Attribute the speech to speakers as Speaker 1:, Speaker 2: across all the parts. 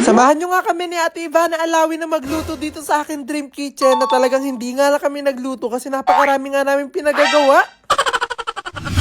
Speaker 1: Samahan nyo nga kami ni Ate Ivana Alawi na magluto dito sa akin dream kitchen na talagang hindi nga lang kami nagluto kasi napakarami nga namin pinagagawa.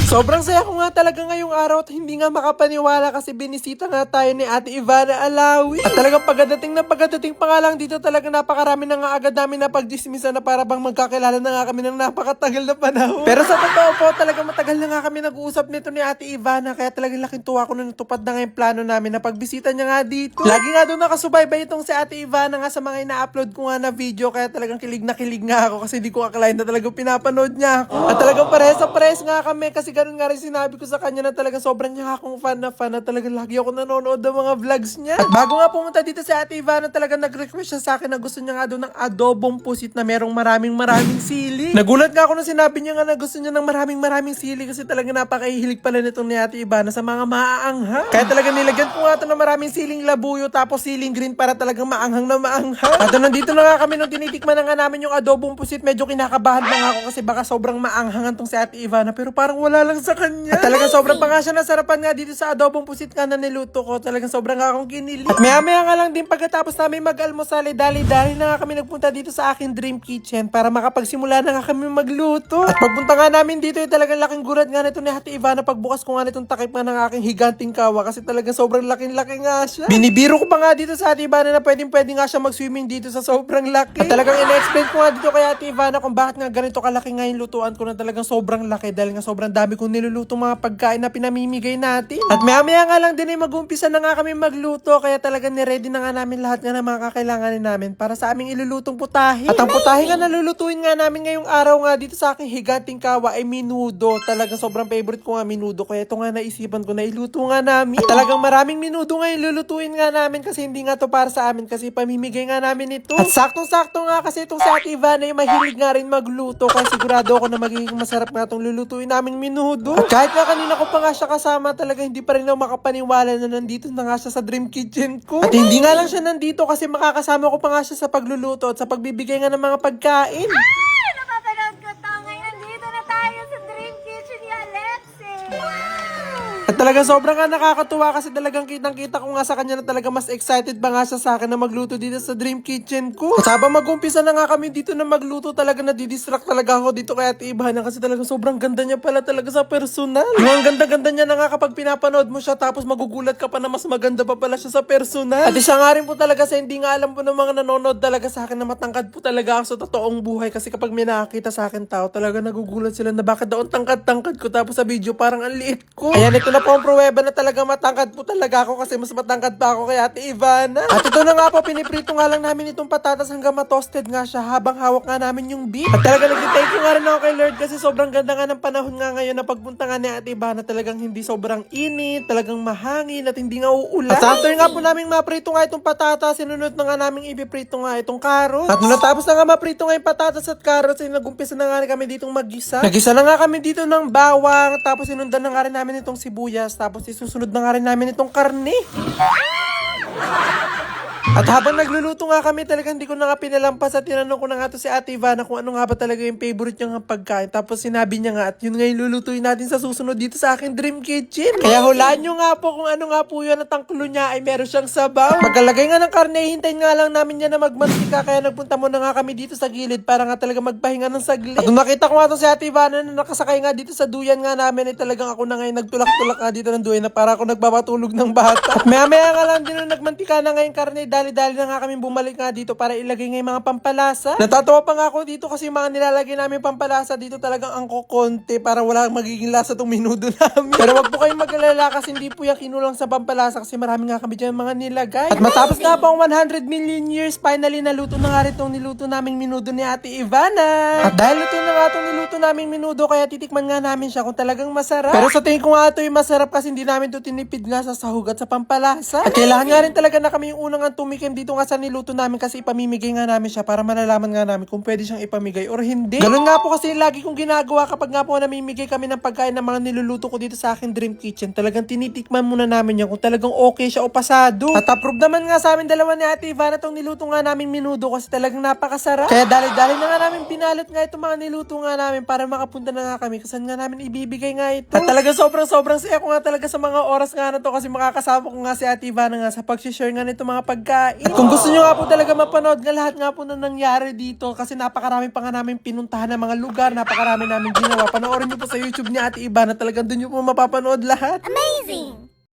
Speaker 1: Sobrang saya ko nga talaga ngayong araw at hindi nga makapaniwala kasi binisita nga tayo ni Ate Ivana Alawi. At talagang pagdating pa nga lang dito talagang napakarami na nga agad namin na pagdismisa na para bang magkakilala na nga kami ng napakatagal na panahon. Pero sa totoo po talagang matagal na nga kami nag-uusap nito ni Ate Ivana kaya talagang laking tuwa ko na natupad na nga yung plano namin na pagbisita niya nga dito. Lagi nga doon nakasubaybay itong si Ate Ivana nga sa mga ina-upload ko nga na video kaya talagang kilig nga ako kasi di ko akalain na talagang pinapanood niya ako. At talagang pares nga kami kasi ganun nga rin sinabi ko sa kanya na talagang sobrang niya akong fan na talagang lagi ako nanonood ng mga vlogs niya. At bago nga pumunta dito si Ate Ivana talagang nag-request siya sa akin na gusto niya nga doon ng adobong pusit na merong maraming sili. Nagulat nga ako na sinabi niya nga na gusto niya ng maraming sili kasi talagang napakahilig pala nitong ni Ate Ivana sa mga maaanghang. Kaya talagang nilagyan ko nga ito ng maraming siling labuyo tapos siling green para talagang maanghang na maanghang. At nandito na nga kami nung tinitikman na nga namin yung adobong pusit medyo kinakabahan pa nga ako kasi baka sobrang maanghangan tong si Ate Ivana pero parang wala lang sa kanya. At talagang sobrang pa nga siya nasarapan nga dito sa adobong pusit nga na niluto ko. Talagang sobrang nga akong kinilig. At maya nga lang din pagkatapos namin mag-almusal dali-dali na nga kami nagpunta dito sa aking dream kitchen para makapagsimula na nga kami magluto. At pagpunta nga namin dito talagang laking gulat nga nito ni Ate Ivana pagbukas ko nga nitong takip nga ng aking higanting kawa kasi talagang sobrang laki nga siya. Binibiro ko pa nga dito sa Ate Ivana na pwede nga siya mag-swimming dito sa sobrang laki. At talagang ina-explain ko nga dito kay Ate Ivana kung bakit nga ganito kalaki nga yung lutuan ko na talagang sobrang laki dahil nga sobrang dami kong nilulutong mga pagkain na pinamimigay natin. At maya nga lang din ay mag-umpisa na nga kami magluto kaya talagang niready na nga namin lahat nga ng mga kakailanganin namin para sa aming ilulutong putahe. At ang putahe nga nalulutuin nga namin ngayong araw nga dito sa aking higanting kawa ay minudo. Talagang sobrang favorite ko nga minudo kaya ito nga naisipan ko na iluto nga namin. At talagang maraming minudo nga yung lulutuin nga namin kasi hindi nga to para sa amin kasi pamimigay nga namin ito. At saktong-sakto nga kasi itong sa Ate Ivana ay mahilig nga rin magluto kaya sigurado ako na magiging masarap nga itong lulutuin namin minudo. At kahit nga kanina ko pa nga siya kasama talaga hindi pa rin ako makapaniwala na nandito na nga siya sa dream kitchen ko. At hindi nga lang siya nandito kasi makakasama ko pa nga siya sa pagluluto at sa pagbibigay nga ng mga pagkain.
Speaker 2: Napapanood ko to. Ngayon, nandito na tayo sa Dream Kitchen ni Alexis.
Speaker 1: At talagang sobrang nga nakakatuwa kasi talagang kitang-kita ko nga sa kanya na talaga mas excited pa nga siya sa akin na magluto dito sa dream kitchen ko. At habang mag-umpisa na nga kami dito na magluto talaga nadidistract talaga ako dito kay Ate Ivana kasi talagang sobrang ganda niya pala talaga sa personal. Yung ang ganda-ganda niya na nga kapag pinapanood mo siya tapos magugulat ka pa na mas maganda pa pala siya sa personal. At isa nga rin po talaga sa hindi nga alam po ng mga nanonood talaga sa akin na matangkad po talaga ako sa totoong buhay kasi kapag may nakakita sa akin tao talaga nagugulat sila na bakit daw ang tangkad-tangkad ko tapos sa video parang ang liit ko. Ayan, ito na po ang pruweba na talaga matangkad po talaga ako kasi mas matangkad pa ako kay Ate Ivana. At ito na nga po, piniprito nga lang namin itong patatas hanggang matoasted nga siya habang hawak nga namin yung beef. At talaga nag-thank you nga rin ako kay Lord kasi sobrang ganda nga ng panahon nga ngayon na pagpunta nga ni Ate Ivana talagang hindi sobrang init, talagang mahangin at hindi nga uulan. At after nga po namin maprito nga itong patatas, sinunod na nga namin ipiprito nga itong carrots. At nung natapos na nga maprito nga yung patatas at carrots, ay nag-umpisa na nga rin kami ditong mag-gisa. Nag-gisa na nga kami dito ng bawang, tapos sinundan na nga rin namin itong sibuyas, tapos isusunod na nga rin namin itong karne. At habang nagluluto nga kami talagang hindi ko na nga pinalampas at tinanong ko na nga to si Ate Ivana kung ano nga ba talaga yung favorite niya nga pagkain. Tapos sinabi niya nga at yun nga yung lulutuin natin sa susunod dito sa aking dream kitchen. Kaya hulaan nyo nga po kung ano nga po yun at ang kulo niya ay meron siyang sabaw. Pagkalagay nga ng karne, hintayin nga lang namin niya na magmantika kaya nagpunta muna nga kami dito sa gilid para nga talaga magpahinga ng saglit. At nung nakita ko nga to si Ate Ivana na nakasakay nga dito sa duyan nga namin ay talagang ako na ngayon nagtulak-tulak nga dito ng duyan na para ako nagpapatulog ng bata. At maya nga lang din nung nagmantika na nga yung karne, dali-dali na nga kami bumalik nga dito para ilagay nga yung mga pampalasa. Natatawa pa nga ako dito kasi yung mga nilalagay namin pampalasa dito talagang ang kukonti para wala magiging lasa itong minudo namin. Pero wag po kayong mag-alala kasi hindi po yan kinulang sa pampalasa kasi marami nga kami dyan mga nilagay. At matapos nga po ang 100 million years, finally naluto na nga rin itong niluto naming minudo ni Ate Ivana. At dahil luto na nga itong niluto naming minudo kaya titikman nga namin siya kung talagang masarap. Pero sa tingin ko nga ito yung masarap kasi hindi namin ito tinipid nga sa sahog at sa pampalasa. At kailangan nga rin talaga na kami yung unang ang tumikim dito nga sa niluto namin kasi ipamimigay nga namin siya para malalaman nga namin kung pwede siyang ipamigay or hindi. Ganun nga po kasi lagi kong ginagawa kapag nga po namimigay kami ng pagkain ng mga niluluto ko dito sa akin dream kitchen. Talagang tinitikman muna namin yan kung talagang okay siya o pasado. At approve naman nga sa amin dalawa ni Ate Ivana itong niluto nga namin minudo kasi talagang napakasarap. Kaya dali-dali na nga namin pinalot nga itong mga niluto nga namin para makapunta na nga kami kasan nga namin ibibigay nga ito. At talagang sobrang saya ko nga talaga sa mga oras nga na to kasi makakasama ko nga si Ate Ivana nga sa pag-share nga nito mga pagkain. pagkain. At kung gusto nyo nga po talaga mapanood nga lahat nga po na nangyari dito, kasi napakarami pa nga namin pinuntahan ng mga lugar, napakarami namin ginawa. Panoorin nyo po sa YouTube ni Ate Iba na talagang doon nyo po mapapanood lahat.
Speaker 2: Amazing!